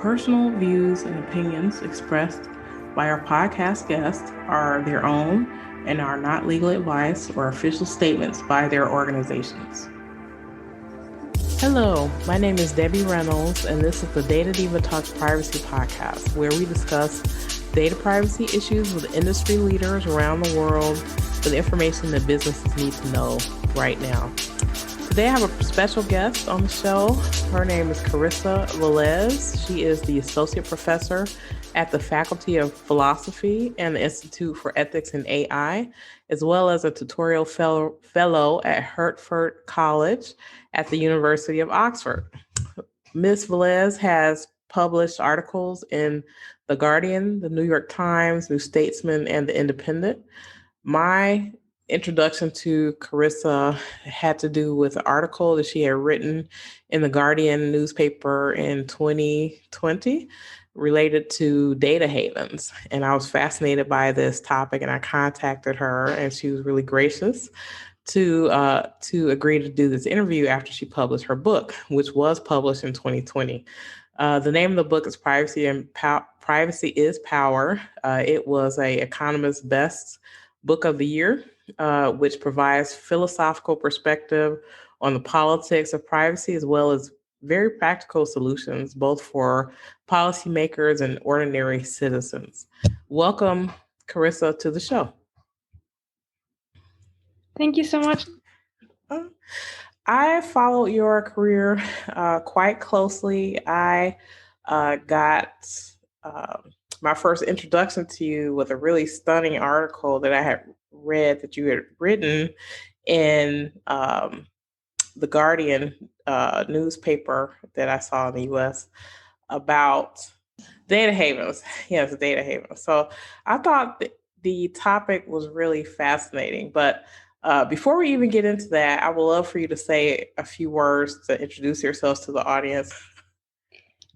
personal views and opinions expressed by our podcast guests are their own and are not legal advice or official statements by their organizations. Hello, my name is Debbie Reynolds, and this is the Data Diva Talks Privacy podcast, where we discuss data privacy issues with industry leaders around the world for the information that businesses need to know right now. Today I have a special guest on the show. Her name is Carissa Véliz. She is the Associate Professor at the Faculty of Philosophy and the Institute for Ethics in AI, as well as a tutorial fellow at Hertford College at the University of Oxford. Ms. Véliz has published articles in The Guardian, The New York Times, New Statesman, and The Independent. My introduction to Carissa had to do with an article that she had written in the Guardian newspaper in 2020 related to data havens. And I was fascinated by this topic, and I contacted her, and she was really gracious to agree to do this interview after she published her book, which was published in 2020. The name of the book is Privacy is Power. It was a Economist's Best Book of the Year, which provides philosophical perspective on the politics of privacy, as well as very practical solutions, both for policymakers and ordinary citizens. Welcome, Carissa, to the show. Thank you so much. I followed your career quite closely. I got my first introduction to you with a really stunning article that I had read that you had written in the Guardian newspaper that I saw in the U.S. about data havens. Yes, data havens. So I thought the topic was really fascinating. But before we even get into that, I would love for you to say a few words to introduce yourselves to the audience.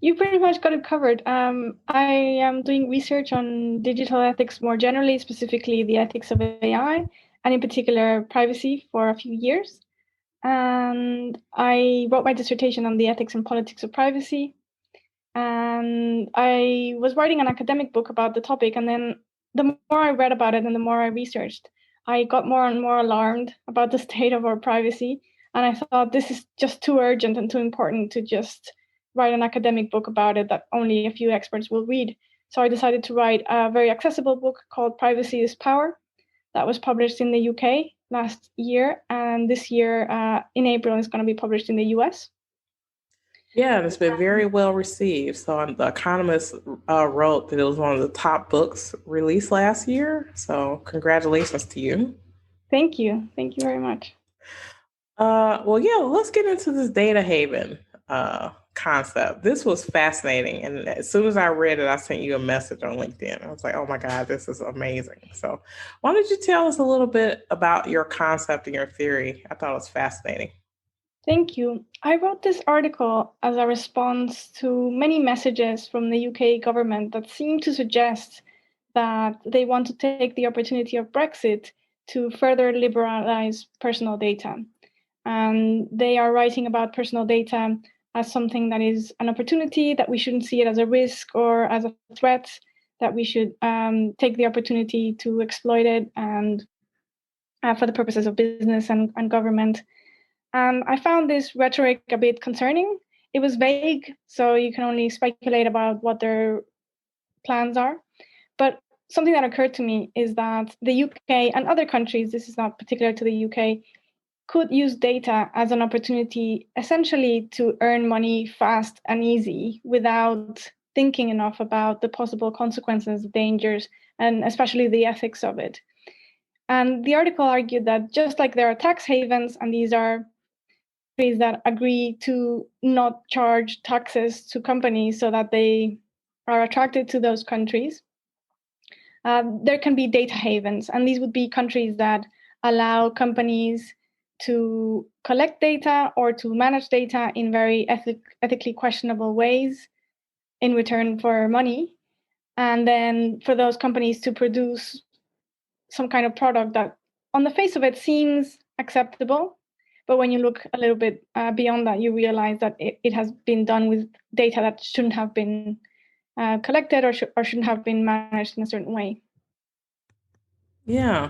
You pretty much got it covered. I am doing research on digital ethics more generally, specifically the ethics of AI, and in particular privacy for a few years. And I wrote my dissertation on the ethics and politics of privacy. And I was writing an academic book about the topic. And then the more I read about it and the more I researched, I got more and more alarmed about the state of our privacy. And I thought this is just too urgent and too important to just write an academic book about it that only a few experts will read. So I decided to write a very accessible book called Privacy is Power that was published in the UK last year. And this year in April, it's going to be published in the US. Yeah, and it's been very well received. So The Economist wrote that it was one of the top books released last year. So congratulations to you. Thank you. Thank you very much. Let's get into this data haven concept. This was fascinating. And as soon as I read it, I sent you a message on LinkedIn. I was like, oh my God, this is amazing. So why don't you tell us a little bit about your concept and your theory? I thought it was fascinating. Thank you. I wrote this article as a response to many messages from the UK government that seem to suggest that they want to take the opportunity of Brexit to further liberalize personal data. And they are writing about personal data as something that is an opportunity, that we shouldn't see it as a risk or as a threat, that we should take the opportunity to exploit it and for the purposes of business and government. And I found this rhetoric a bit concerning. It was vague, so you can only speculate about what their plans are. But something that occurred to me is that the UK and other countries, this is not particular to the UK, could use data as an opportunity essentially to earn money fast and easy without thinking enough about the possible consequences, dangers, and especially the ethics of it. And the article argued that just like there are tax havens, and these are countries that agree to not charge taxes to companies so that they are attracted to those countries, there can be data havens. And these would be countries that allow companies to collect data or to manage data in very ethically questionable ways in return for money. And then for those companies to produce some kind of product that on the face of it seems acceptable, But when you look a little bit beyond that, you realize that it has been done with data that shouldn't have been collected or shouldn't have been managed in a certain way. Yeah.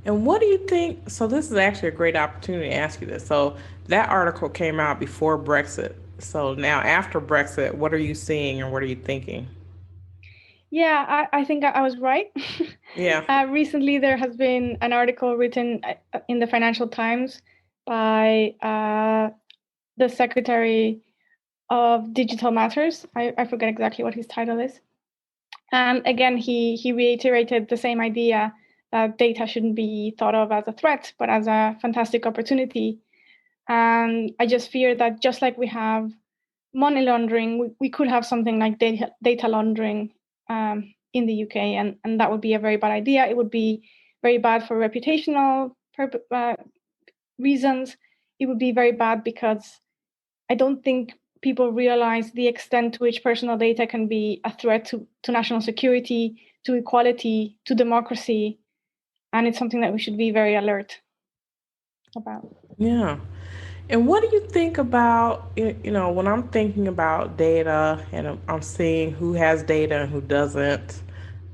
And what do you think? So, this is actually a great opportunity to ask you this. So, that article came out before Brexit. So, now after Brexit, what are you seeing and what are you thinking? Yeah, I think I was right. Yeah. Recently, there has been an article written in the Financial Times by the Secretary of Digital Matters. I forget exactly what his title is. And again, he reiterated the same idea that data shouldn't be thought of as a threat, but as a fantastic opportunity. And I just fear that just like we have money laundering, we could have something like data laundering in the UK, and that would be a very bad idea. It would be very bad for reputational reasons. It would be very bad because I don't think people realize the extent to which personal data can be a threat to national security, to equality, to democracy, and it's something that we should be very alert about. Yeah. And what do you think about, when I'm thinking about data and I'm seeing who has data and who doesn't,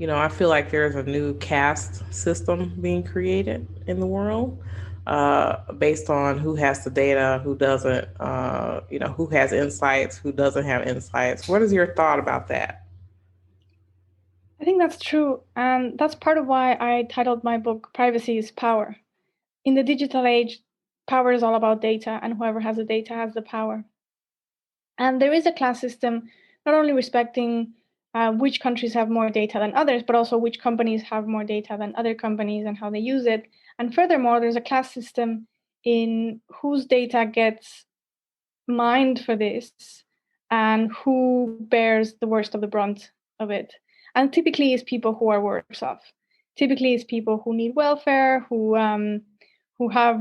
I feel like there's a new caste system being created in the world based on who has the data, who doesn't, who has insights, who doesn't have insights. What is your thought about that? I think that's true. And that's part of why I titled my book Privacy is Power. In the digital age, power is all about data, and whoever has the data has the power. And there is a class system, not only respecting which countries have more data than others, but also which companies have more data than other companies and how they use it. And furthermore, there's a class system in whose data gets mined for this and who bears the worst of the brunt of it. And typically is people who are worse off. Typically is people who need welfare, who have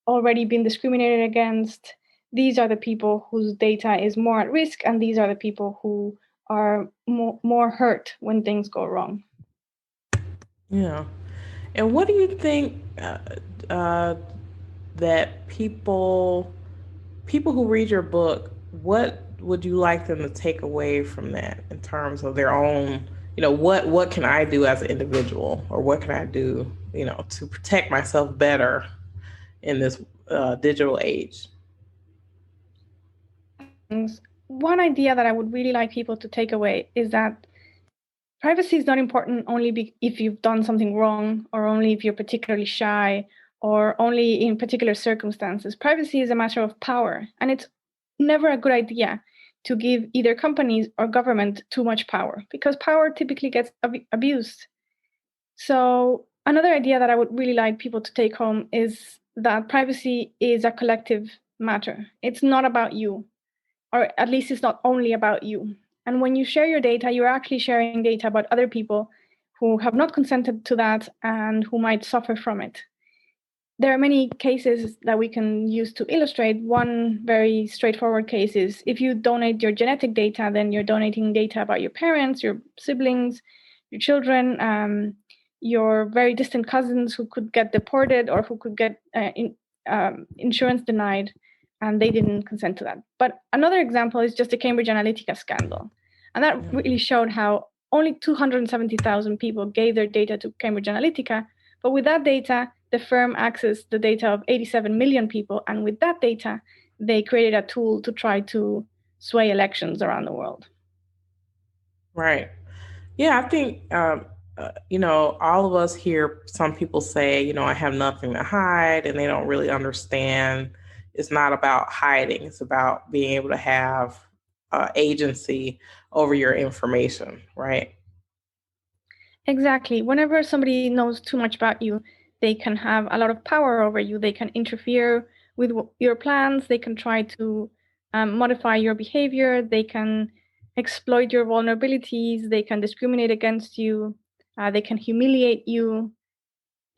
already been discriminated against. These are the people whose data is more at risk, and these are the people who are more hurt when things go wrong. Yeah. And what do you think uh, that people who read your book, what would you like them to take away from that in terms of their own, what can I do as an individual or what can I do, to protect myself better in this digital age? One idea that I would really like people to take away is that privacy is not important only if you've done something wrong or only if you're particularly shy or only in particular circumstances. Privacy is a matter of power, and it's never a good idea to give either companies or government too much power because power typically gets abused. So another idea that I would really like people to take home is that privacy is a collective matter. It's not about you, or at least it's not only about you. And when you share your data, you're actually sharing data about other people who have not consented to that and who might suffer from it. There are many cases that we can use to illustrate. One very straightforward case is if you donate your genetic data, then you're donating data about your parents, your siblings, your children, your very distant cousins who could get deported or who could get insurance denied, and they didn't consent to that. But another example is just the Cambridge Analytica scandal. And that really showed how only 270,000 people gave their data to Cambridge Analytica. But with that data, the firm accessed the data of 87 million people. And with that data, they created a tool to try to sway elections around the world. Right. Yeah, I think, all of us hear some people say, I have nothing to hide, and they don't really understand. It's not about hiding, it's about being able to have agency over your information, right? Exactly. Whenever somebody knows too much about you, they can have a lot of power over you. They can interfere with your plans. They can try to modify your behavior. They can exploit your vulnerabilities. They can discriminate against you. They can humiliate you.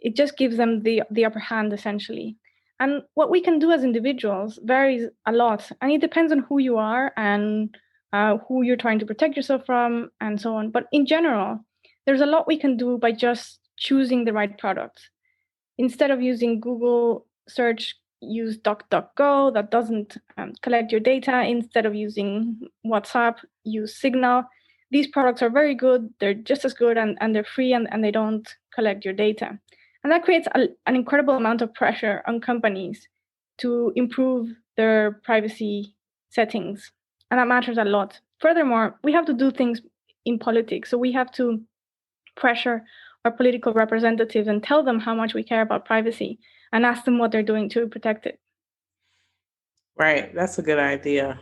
It just gives them the upper hand, essentially. And what we can do as individuals varies a lot. And it depends on who you are and who you're trying to protect yourself from and so on. But in general, there's a lot we can do by just choosing the right product. Instead of using Google search use DuckDuckGo that doesn't collect your data. Instead of using WhatsApp, use Signal. These products are very good. They're just as good, and they're free, and they don't collect your data. And that creates an incredible amount of pressure on companies to improve their privacy settings. And that matters a lot. Furthermore, we have to do things in politics. So we have to pressure our political representatives and tell them how much we care about privacy and ask them what they're doing to protect it. Right, that's a good idea.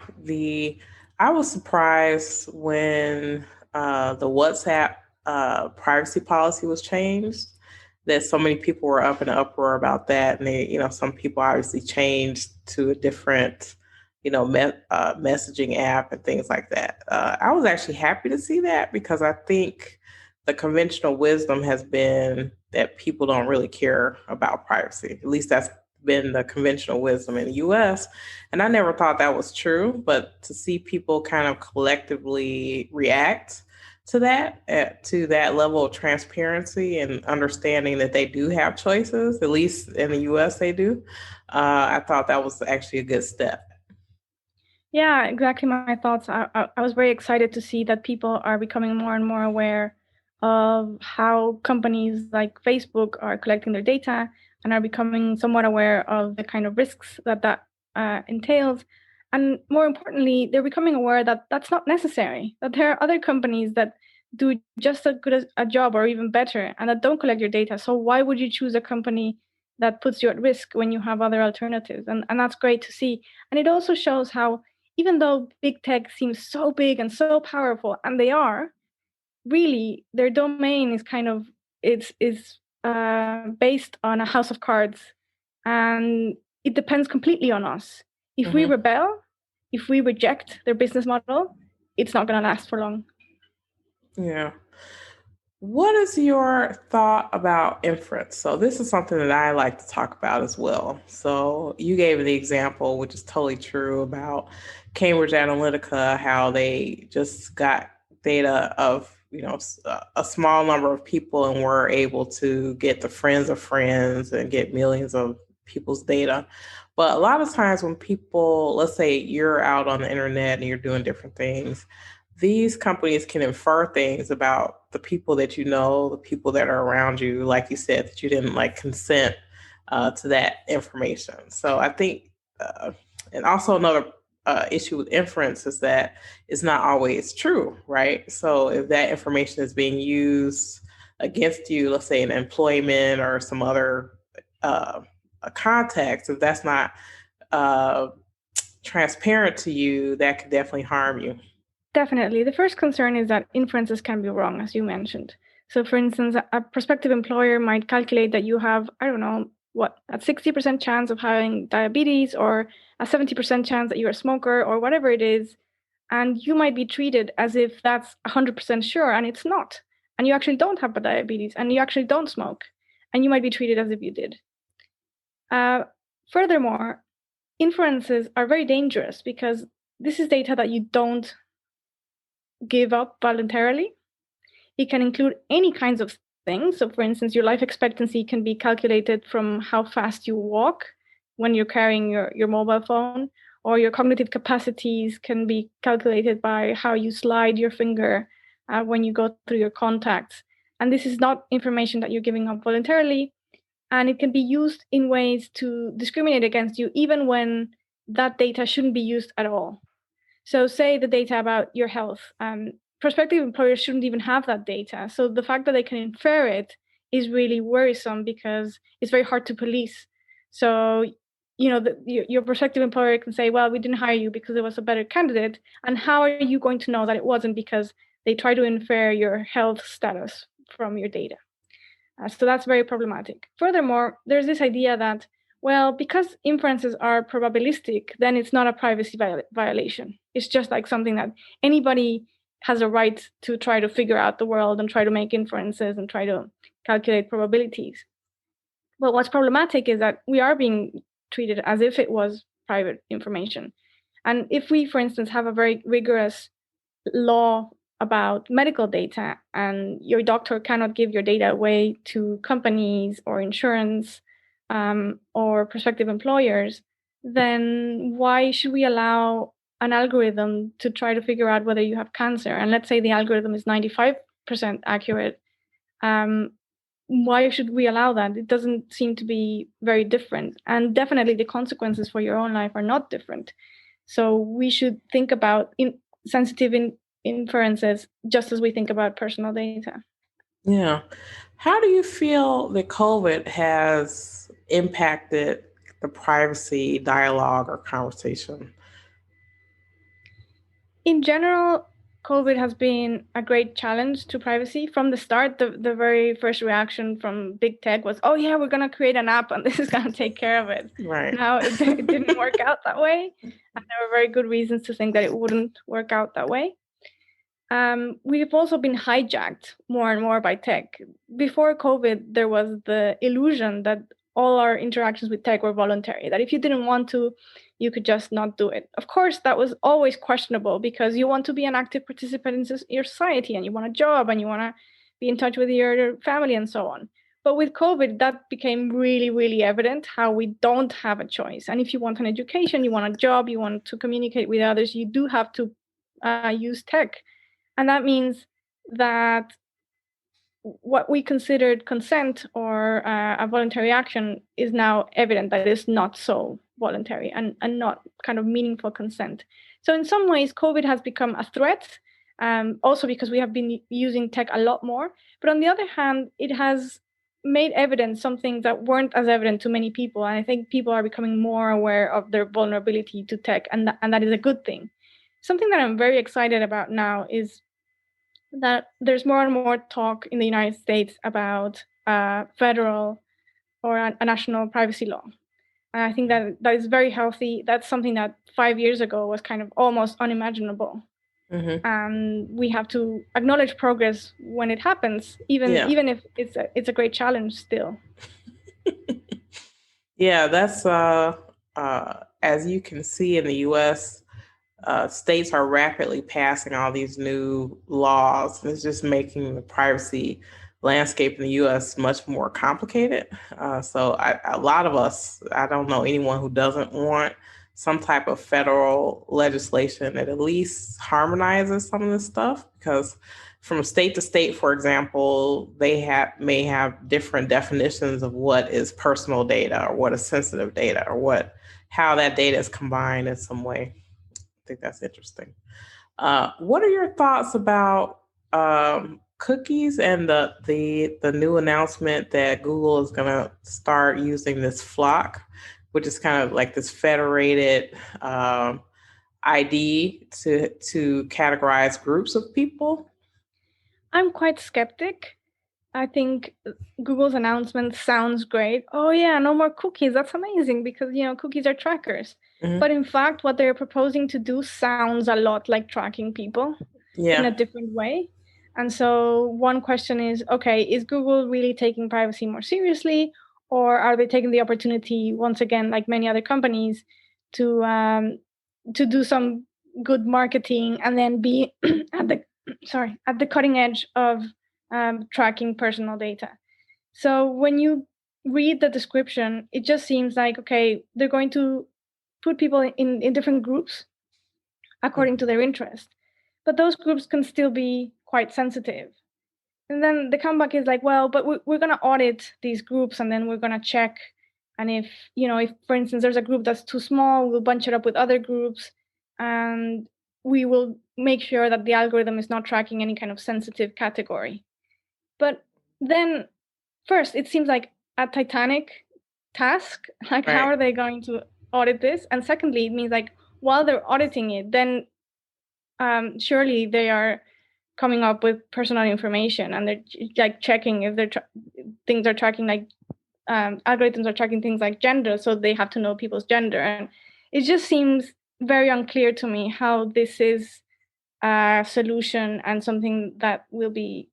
I was surprised when the WhatsApp privacy policy was changed, that so many people were up in an uproar about that, and some people obviously changed to a different, messaging app and things like that. I was actually happy to see that because I think the conventional wisdom has been that people don't really care about privacy. At least that's been the conventional wisdom in the US. And I never thought that was true, but to see people kind of collectively react to that level of transparency and understanding that they do have choices, at least in the US they do, I thought that was actually a good step. Yeah, exactly my thoughts. I was very excited to see that people are becoming more and more aware of how companies like Facebook are collecting their data and are becoming somewhat aware of the kind of risks that entails. And more importantly, they're becoming aware that that's not necessary, that there are other companies that do just as good a job or even better and that don't collect your data. So why would you choose a company that puts you at risk when you have other alternatives? And that's great to see. And it also shows how even though big tech seems so big and so powerful, and they are, really their domain is kind of is based on a house of cards, and it depends completely on us. If we rebel, if we reject their business model, it's not going to last for long. Yeah. What is your thought about inference? So this is something that I like to talk about as well. So you gave the example, which is totally true, about Cambridge Analytica, how they just got data of a small number of people and were able to get the friends of friends and get millions of people's data. But a lot of times when people, let's say you're out on the internet and you're doing different things, these companies can infer things about the people that you know, the people that are around you, like you said, that you didn't like consent to that information. So I think, and also another issue with inference is that it's not always true, right? So if that information is being used against you, let's say in employment or some other context, if that's not transparent to you, that could definitely harm you. Definitely. The first concern is that inferences can be wrong, as you mentioned. So, for instance, a prospective employer might calculate that you have, I don't know, a 60% chance of having diabetes or a 70% chance that you're a smoker or whatever it is. And you might be treated as if that's 100% sure, and it's not. And you actually don't have diabetes, and you actually don't smoke. And you might be treated as if you did. Furthermore, inferences are very dangerous because this is data that you don't give up voluntarily. It can include any kinds of things. So, for instance, your life expectancy can be calculated from how fast you walk when you're carrying your mobile phone, or your cognitive capacities can be calculated by how you slide your finger when you go through your contacts. And this is not information that you're giving up voluntarily. And it can be used in ways to discriminate against you, even when that data shouldn't be used at all. So say the data about your health, prospective employers shouldn't even have that data. So the fact that they can infer it is really worrisome because it's very hard to police. So, your prospective employer can say, well, we didn't hire you because it was a better candidate. And how are you going to know that it wasn't because they try to infer your health status from your data? So that's very problematic. Furthermore, there's this idea that, well, because inferences are probabilistic, then it's not a privacy violation. It's just like something that anybody has a right to try to figure out the world and try to make inferences and try to calculate probabilities. But what's problematic is that we are being treated as if it was private information. And if we, for instance, have a very rigorous law about medical data and your doctor cannot give your data away to companies or insurance or prospective employers, then why should we allow an algorithm to try to figure out whether you have cancer? And let's say the algorithm is 95% accurate. Why should we allow that? It doesn't seem to be very different. And definitely the consequences for your own life are not different. So we should think about sensitive inferences just as we think about personal data. Yeah. How do you feel that COVID has impacted the privacy dialogue or conversation? In general, COVID has been a great challenge to privacy. From the start, the very first reaction from big tech was, oh yeah, we're going to create an app and this is going to take care of it. Right. Now, it didn't work out that way. And there were very good reasons to think that it wouldn't work out that way. We've also been hijacked more and more by tech. Before COVID, there was the illusion that all our interactions with tech were voluntary, that if you didn't want to, you could just not do it. Of course, that was always questionable because you want to be an active participant in your society and you want a job and you want to be in touch with your family and so on. But with COVID, that became really, really evident how we don't have a choice. And if you want an education, you want a job, you want to communicate with others, you do have to use tech. And that means that what we considered consent or a voluntary action is now evident that it is not so voluntary and not kind of meaningful consent. So in some ways, COVID has become a threat, also because we have been using tech a lot more. But on the other hand, it has made evident some things that weren't as evident to many people. And I think people are becoming more aware of their vulnerability to tech, and that is a good thing. Something that I'm very excited about now is that there's more and more talk in the United States about federal or a national privacy law. And I think that is very healthy. That's something that 5 years ago was kind of almost unimaginable. Mm-hmm. And we have to acknowledge progress when it happens, even if it's a great challenge still. Yeah, that's as you can see in the U.S., states are rapidly passing all these new laws. It's just making the privacy landscape in the U.S. much more complicated. So a lot of us, I don't know anyone who doesn't want some type of federal legislation that at least harmonizes some of this stuff, because from state to state, for example, they may have different definitions of what is personal data or what is sensitive data or how that data is combined in some way. I think that's interesting. What are your thoughts about cookies and the new announcement that Google is going to start using this flock, which is kind of like this federated ID to categorize groups of people? I'm quite skeptic. I think Google's announcement sounds great. Oh yeah, no more cookies. That's amazing because, cookies are trackers. Mm-hmm. But in fact, what they're proposing to do sounds a lot like tracking people in a different way. And so one question is, okay, is Google really taking privacy more seriously? Or are they taking the opportunity, once again, like many other companies, to do some good marketing and then be at the cutting edge of tracking personal data? So when you read the description, it just seems like, okay, they're going to put people in different groups according to their interest. But those groups can still be quite sensitive. And then the comeback is like, well, but we're going to audit these groups and then we're going to check. And if, for instance, there's a group that's too small, we'll bunch it up with other groups. And we will make sure that the algorithm is not tracking any kind of sensitive category. But then first, it seems like a titanic task. Like, right. How are they going to audit this? And secondly, it means like while they're auditing it, then surely they are coming up with personal information and they're like checking if things are tracking, like algorithms are tracking things like gender. So they have to know people's gender. And it just seems very unclear to me how this is a solution and something that will be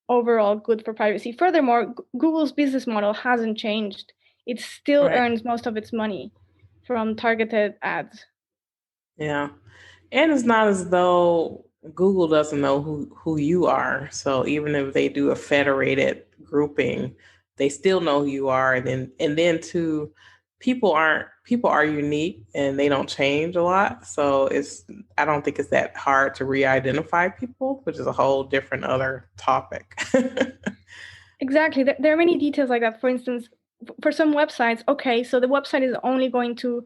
overall good for privacy. Furthermore, Google's business model hasn't changed. It still earns most of its money from targeted ads. Yeah. And it's not as though Google doesn't know who you are. So even if they do a federated grouping, they still know who you are. And then too, people are unique and they don't change a lot. So I don't think it's that hard to re-identify people, which is a whole different other topic. Exactly. There are many details like that. For instance, for some websites, okay, so the website is only going to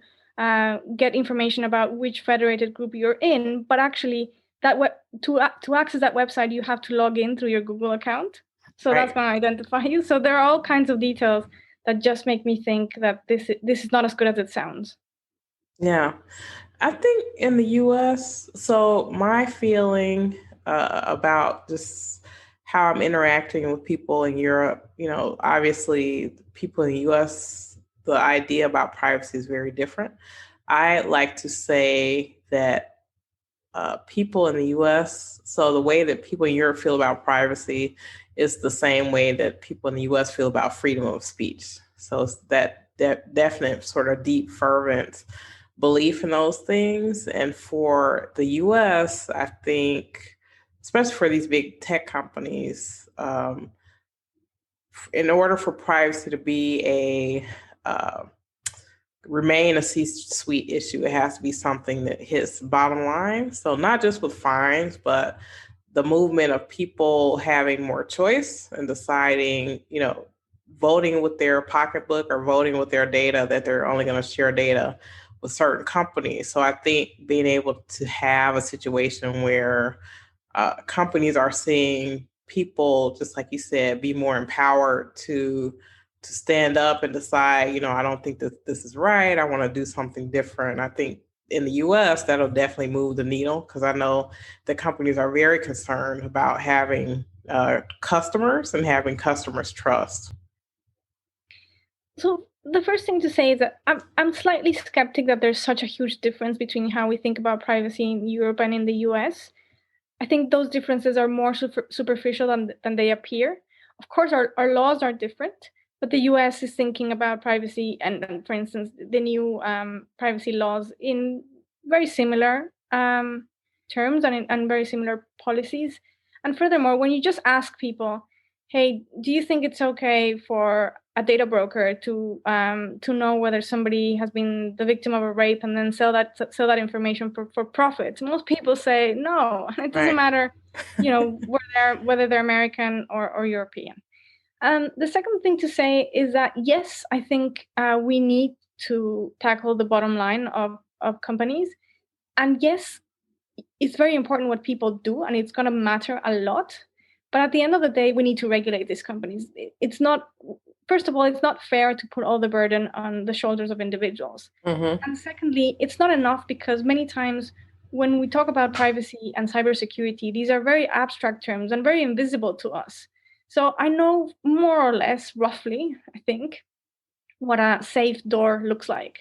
get information about which federated group you're in, but actually to access that website, you have to log in through your Google account. So Right. that's going to identify you. So there are all kinds of details that just make me think that this is not as good as it sounds. Yeah. I think in the US, so my feeling about just how I'm interacting with people in Europe, obviously people in the US, the idea about privacy is very different. I like to say that people in the US, so the way that people in Europe feel about privacy is the same way that people in the US feel about freedom of speech. So it's that definite sort of deep, fervent belief in those things. And for the US, I think, especially for these big tech companies, in order for privacy to be remain a C-suite issue, it has to be something that hits bottom line. So not just with fines, but the movement of people having more choice and deciding, voting with their pocketbook or voting with their data, that they're only going to share data with certain companies. So I think being able to have a situation where companies are seeing people, just like you said, be more empowered to stand up and decide, I don't think that this is right. I want to do something different. I think in the US, that'll definitely move the needle, because I know the companies are very concerned about having customers and having customers' trust. So the first thing to say is that I'm slightly skeptic that there's such a huge difference between how we think about privacy in Europe and in the US. I think those differences are more superficial than they appear. Of course, our laws are different, but the US is thinking about privacy and for instance, the new privacy laws in very similar terms and very similar policies. And furthermore, when you just ask people, hey, do you think it's okay for a data broker to know whether somebody has been the victim of a rape and then sell that information for profit? Most people say no. It doesn't matter, whether they're American or European. The second thing to say is that yes, I think we need to tackle the bottom line of companies, and yes, it's very important what people do, and it's going to matter a lot. But at the end of the day, we need to regulate these companies. It's not, first of all, it's not fair to put all the burden on the shoulders of individuals. Mm-hmm. And secondly, it's not enough, because many times when we talk about privacy and cybersecurity, these are very abstract terms and very invisible to us. So I know more or less, roughly, I think, what a safe door looks like.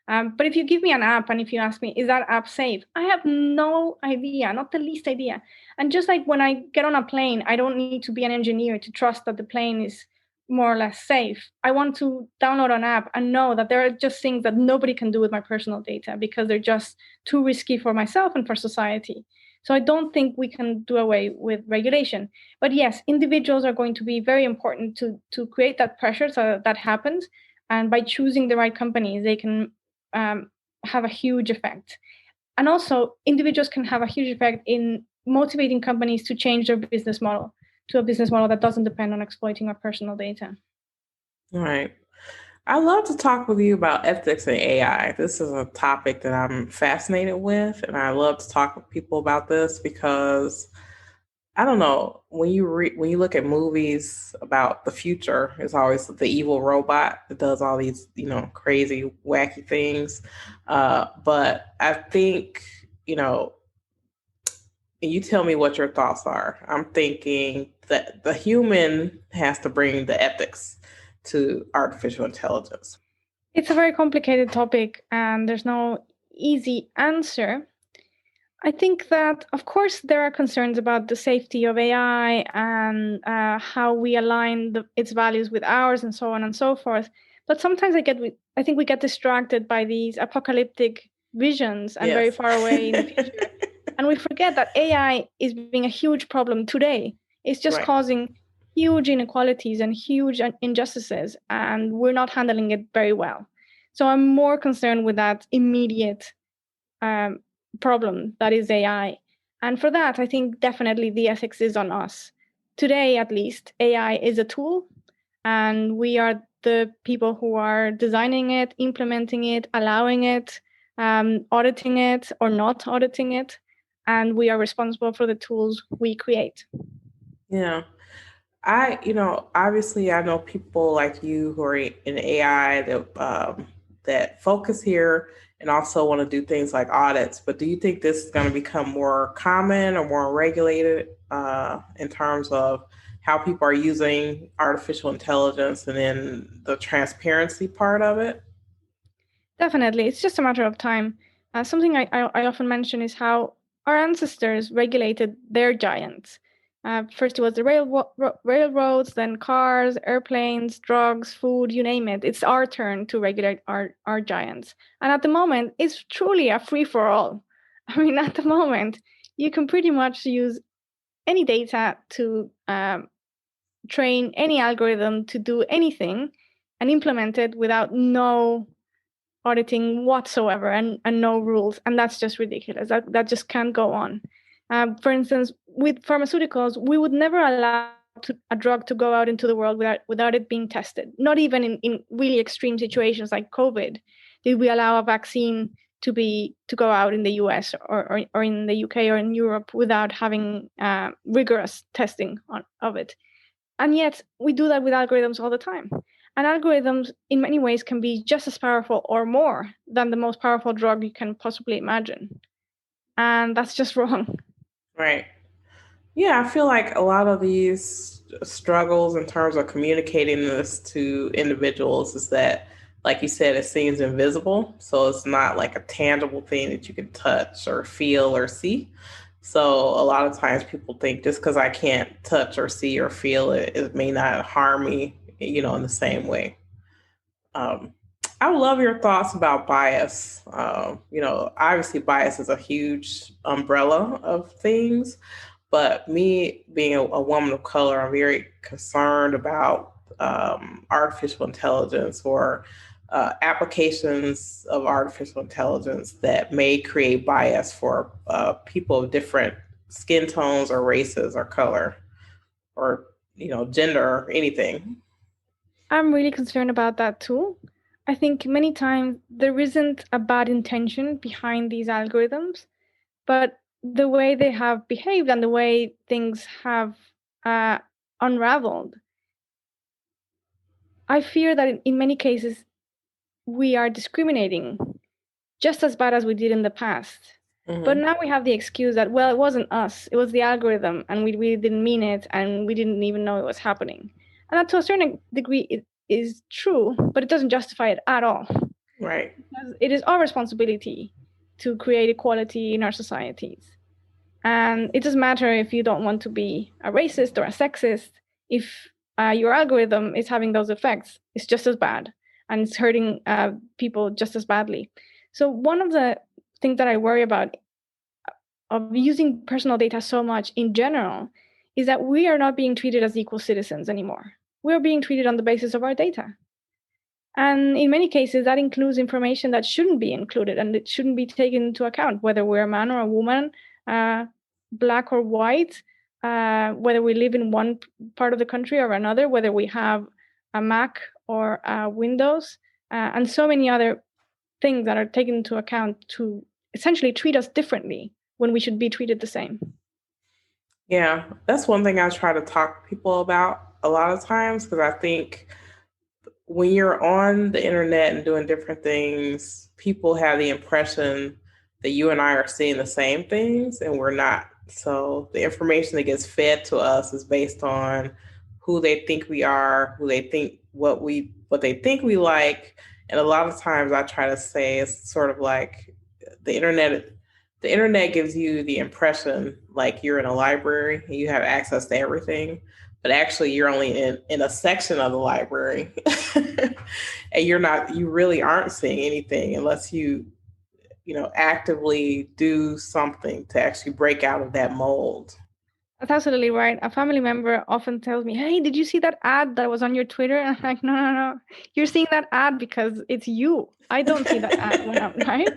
But if you give me an app and if you ask me, is that app safe? I have no idea, not the least idea. And just like when I get on a plane, I don't need to be an engineer to trust that the plane is more or less safe. I want to download an app and know that there are just things that nobody can do with my personal data because they're just too risky for myself and for society. So I don't think we can do away with regulation. But yes, individuals are going to be very important to create that pressure so that happens. And by choosing the right companies, they can have a huge effect. And also, individuals can have a huge effect in motivating companies to change their business model to a business model that doesn't depend on exploiting our personal data. All right. I love to talk with you about ethics and AI. This is a topic that I'm fascinated with, and I love to talk with people about this because I don't know, when you look at movies about the future, it's always the evil robot that does all these, crazy, wacky things. But I think, and you tell me what your thoughts are. I'm thinking that the human has to bring the ethics to artificial intelligence. It's a very complicated topic, and there's no easy answer. I think that, of course, there are concerns about the safety of AI and how we align its values with ours and so on and so forth. But sometimes I think we get distracted by these apocalyptic visions and very far away in the future. And we forget that AI is being a huge problem today. It's just causing huge inequalities and huge injustices, and we're not handling it very well. So I'm more concerned with that immediate problem that is AI. And for that, I think definitely the ethics is on us. Today, at least, AI is a tool, and we are the people who are designing it, implementing it, allowing it, auditing it or not auditing it. And we are responsible for the tools we create. Yeah. Obviously, I know people like you who are in AI that focus here and also want to do things like audits. But do you think this is going to become more common or more regulated in terms of how people are using artificial intelligence and then the transparency part of it? Definitely, it's just a matter of time. Something I often mention is how our ancestors regulated their giants. First, it was the railroads, then cars, airplanes, drugs, food, you name it. It's our turn to regulate our giants. And at the moment, it's truly a free-for-all. I mean, at the moment, you can pretty much use any data to train any algorithm to do anything and implement it without no auditing whatsoever and no rules. And that's just ridiculous. That just can't go on. For instance, with pharmaceuticals, we would never allow a drug to go out into the world without it being tested. Not even in really extreme situations like COVID did we allow a vaccine to go out in the US or in the UK or in Europe without having rigorous testing of it. And yet we do that with algorithms all the time. And algorithms, in many ways, can be just as powerful or more than the most powerful drug you can possibly imagine. And that's just wrong. Right. Yeah, I feel like a lot of these struggles in terms of communicating this to individuals is that, like you said, it seems invisible. So it's not like a tangible thing that you can touch or feel or see. So a lot of times people think just because I can't touch or see or feel it, it may not harm me, in the same way. Um, I would love your thoughts about bias. Obviously, bias is a huge umbrella of things, but me being a woman of color, I'm very concerned about artificial intelligence or applications of artificial intelligence that may create bias for people of different skin tones or races or color or gender or anything. I'm really concerned about that too. I think many times there isn't a bad intention behind these algorithms, but the way they have behaved and the way things have uh, unraveled, I fear that in many cases we are discriminating just as bad as we did in the past. But Mm-hmm. now we have the excuse that, well, it wasn't us, it was the algorithm, and we didn't mean it, and we didn't even know it was happening. And that to a certain degree it is true, but it doesn't justify it at all. Right. Because it is our responsibility to create equality in our societies. And it doesn't matter if you don't want to be a racist or a sexist, if your algorithm is having those effects, it's just as bad and it's hurting people just as badly. So one of the things that I worry about of using personal data so much in general is that we are not being treated as equal citizens anymore. We're being treated on the basis of our data. And in many cases, that includes information that shouldn't be included and it shouldn't be taken into account, whether we're a man or a woman, black or white, whether we live in one part of the country or another, whether we have a Mac or Windows, and so many other things that are taken into account to essentially treat us differently when we should be treated the same. Yeah, that's one thing I try to talk to people about a lot of times because I think when you're on the internet and doing different things, people have the impression that you and I are seeing the same things and we're not. So the information that gets fed to us is based on who they think we are, who they think what they think we like. And a lot of times I try to say it's sort of like the internet the internet gives you the impression like you're in a library and you have access to everything, but actually you're only in a section of the library and you really aren't seeing anything unless you actively do something to actually break out of that mold. That's absolutely right. A family member often tells me, "Hey, did you see that ad that was on your Twitter?" And I'm like, "No, no, no. You're seeing that ad because it's you. I don't see that ad when I'm right."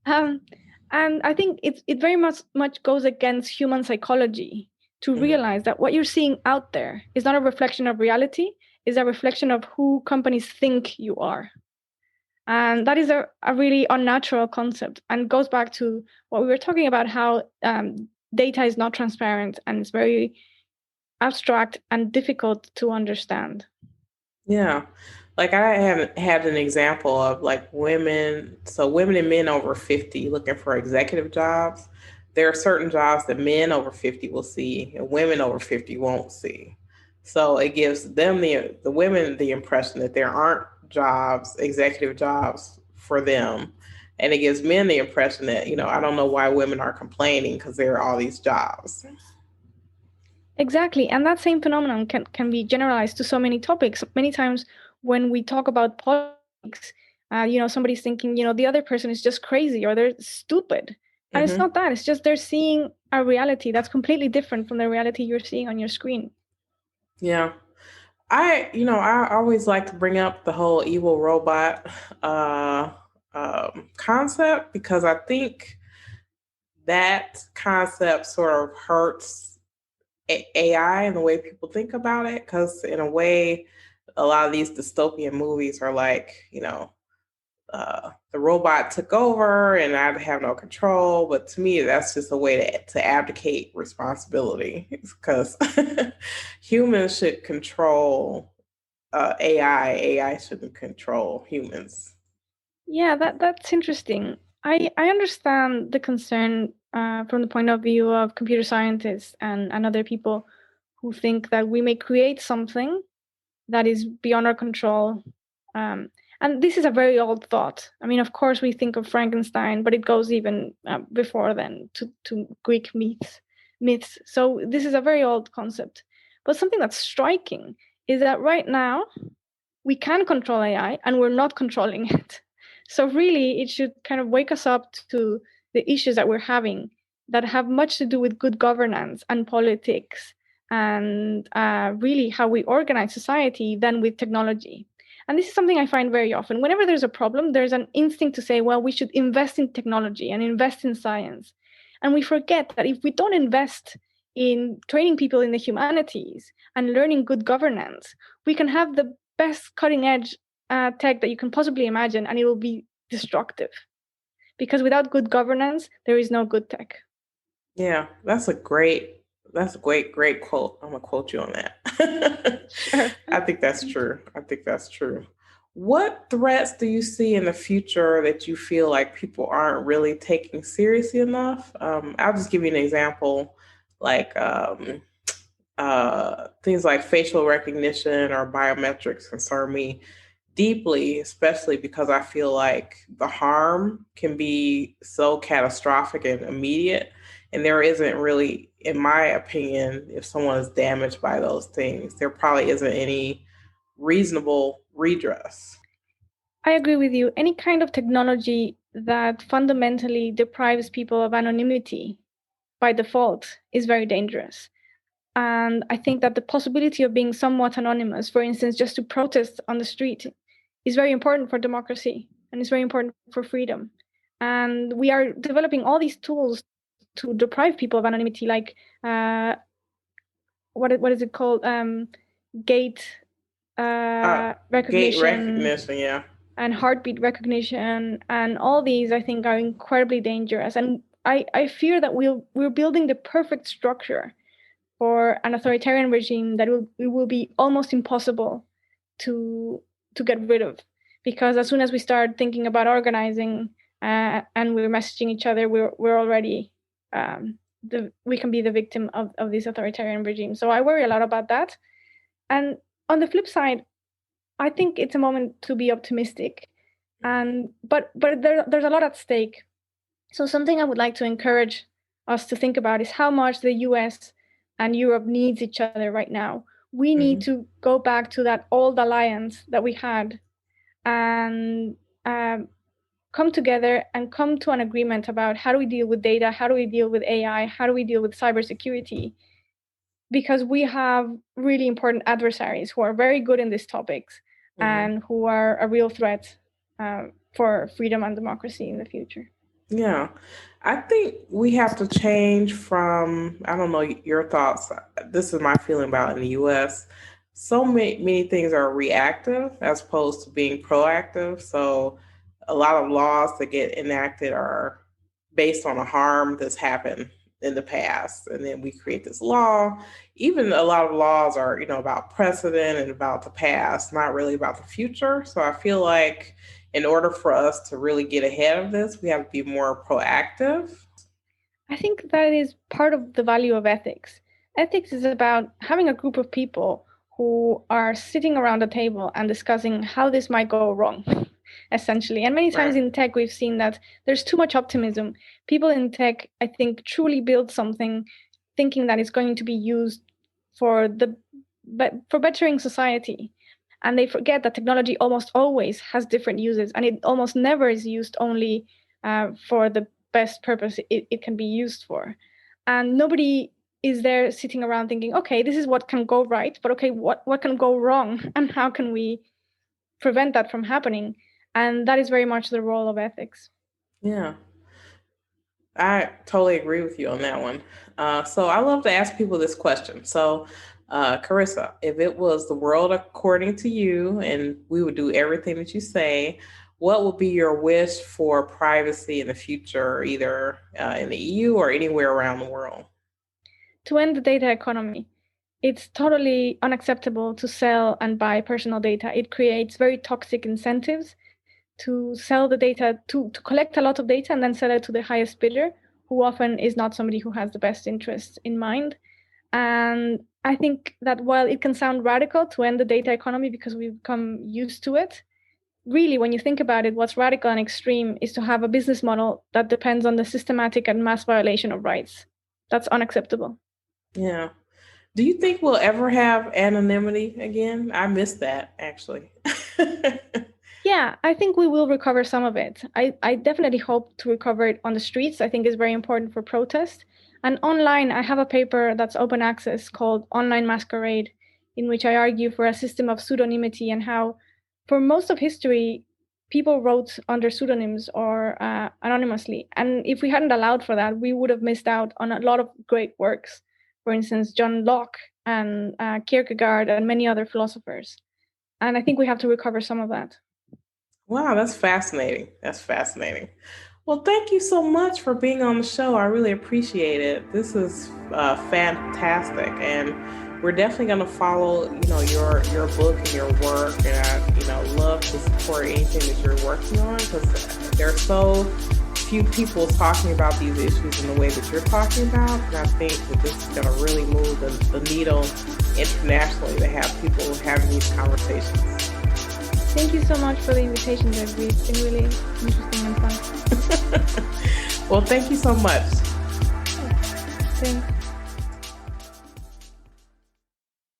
Um, and I think it very much goes against human psychology to realize that what you're seeing out there is not a reflection of reality, is a reflection of who companies think you are. And that is a really unnatural concept and goes back to what we were talking about, how data is not transparent and it's very abstract and difficult to understand. Yeah. Like I haven't had an example of like women, so women and men over 50 looking for executive jobs. There are certain jobs that men over 50 will see and women over 50 won't see. So it gives them the women the impression that there aren't jobs, executive jobs for them. And it gives men the impression that, I don't know why women are complaining because there are all these jobs. Exactly. And that same phenomenon can be generalized to so many topics. Many times when we talk about politics, somebody's thinking, the other person is just crazy or they're stupid. And it's not that. It's just they're seeing a reality that's completely different from the reality you're seeing on your screen. Yeah. I always like to bring up the whole evil robot uh, concept because I think that concept sort of hurts AI and the way people think about it. Because in a way, a lot of these dystopian movies are like, the robot took over and I have no control. But to me, that's just a way to abdicate responsibility because humans should control AI. AI shouldn't control humans. Yeah, that's interesting. I understand the concern from the point of view of computer scientists and other people who think that we may create something that is beyond our control. Um, and this is a very old thought. I mean, of course, we think of Frankenstein, but it goes even before then to Greek myths. So this is a very old concept. But something that's striking is that right now we can control AI and we're not controlling it. So really, it should kind of wake us up to the issues that we're having that have much to do with good governance and politics and really how we organize society than with technology. And this is something I find very often. Whenever there's a problem, there's an instinct to say, well, we should invest in technology and invest in science. And we forget that if we don't invest in training people in the humanities and learning good governance, we can have the best cutting edge tech that you can possibly imagine, and it will be destructive. Because without good governance, there is no good tech. Yeah, that's a great quote. I'm gonna quote you on that. Sure. I think that's true. I think that's true. What threats do you see in the future that you feel like people aren't really taking seriously enough? I'll just give you an example, like things like facial recognition or biometrics concern me deeply, especially because I feel like the harm can be so catastrophic and immediate. And there isn't really, in my opinion, if someone is damaged by those things, there probably isn't any reasonable redress. I agree with you. Any kind of technology that fundamentally deprives people of anonymity by default is very dangerous. And I think that the possibility of being somewhat anonymous, for instance, just to protest on the street, is very important for democracy and it's very important for freedom. And we are developing all these tools to deprive people of anonymity, like what is it called? Gait Gait recognition recognition, yeah. and heartbeat recognition, and all these I think are incredibly dangerous. And I fear that we're building the perfect structure for an authoritarian regime that it will be almost impossible to get rid of, because as soon as we start thinking about organizing and we're messaging each other, we're already we can be the victim of this authoritarian regime. So I worry a lot about that. And on the flip side, I think it's a moment to be optimistic. And but there's a lot at stake. So something I would like to encourage us to think about is how much the US and Europe needs each other right now. We need Mhm. to go back to that old alliance that we had and come together and come to an agreement about how do we deal with data, how do we deal with AI, how do we deal with cybersecurity, because we have really important adversaries who are very good in these topics and who are a real threat for freedom and democracy in the future. Yeah. I think we have to change from, I don't know your thoughts. This is my feeling about in the US. So many things are reactive as opposed to being proactive. So a lot of laws that get enacted are based on a harm that's happened in the past. And then we create this law. Even a lot of laws are, about precedent and about the past, not really about the future. So I feel like in order for us to really get ahead of this, we have to be more proactive. I think that is part of the value of ethics. Ethics is about having a group of people who are sitting around a table and discussing how this might go wrong, essentially. And many times in tech, we've seen that there's too much optimism. People in tech, I think, truly build something thinking that it's going to be used for bettering society. And they forget that technology almost always has different uses, and it almost never is used only for the best purpose it can be used for. And nobody is there sitting around thinking, okay, this is what can go right, but okay, what can go wrong, and how can we prevent that from happening? And that is very much the role of ethics. Yeah, I totally agree with you on that one. So I love to ask people this question. So, Carissa, if it was the world according to you and we would do everything that you say, what would be your wish for privacy in the future, either in the EU or anywhere around the world? To end the data economy. It's totally unacceptable to sell and buy personal data. It creates very toxic incentives to sell the data, to collect a lot of data and then sell it to the highest bidder, who often is not somebody who has the best interests in mind. And I think that while it can sound radical to end the data economy because we've become used to it, really, when you think about it, what's radical and extreme is to have a business model that depends on the systematic and mass violation of rights. That's unacceptable. Yeah. Do you think we'll ever have anonymity again? I miss that, actually. Yeah, I think we will recover some of it. I definitely hope to recover it on the streets. I think it's very important for protest. And online, I have a paper that's open access called Online Masquerade, in which I argue for a system of pseudonymity and how, for most of history, people wrote under pseudonyms or anonymously. And if we hadn't allowed for that, we would have missed out on a lot of great works. For instance, John Locke and Kierkegaard and many other philosophers. And I think we have to recover some of that. Wow, that's fascinating. That's fascinating. Well, thank you so much for being on the show. I really appreciate it. This is fantastic, and we're definitely going to follow, your book and your work, and I, love to support anything that you're working on because there's so few people talking about these issues in the way that you're talking about, and I think that this is going to really move the needle internationally to have people having these conversations. Thank you so much for the invitation, Debbie. It's been really interesting and fun. Well, thank you so much. Thanks.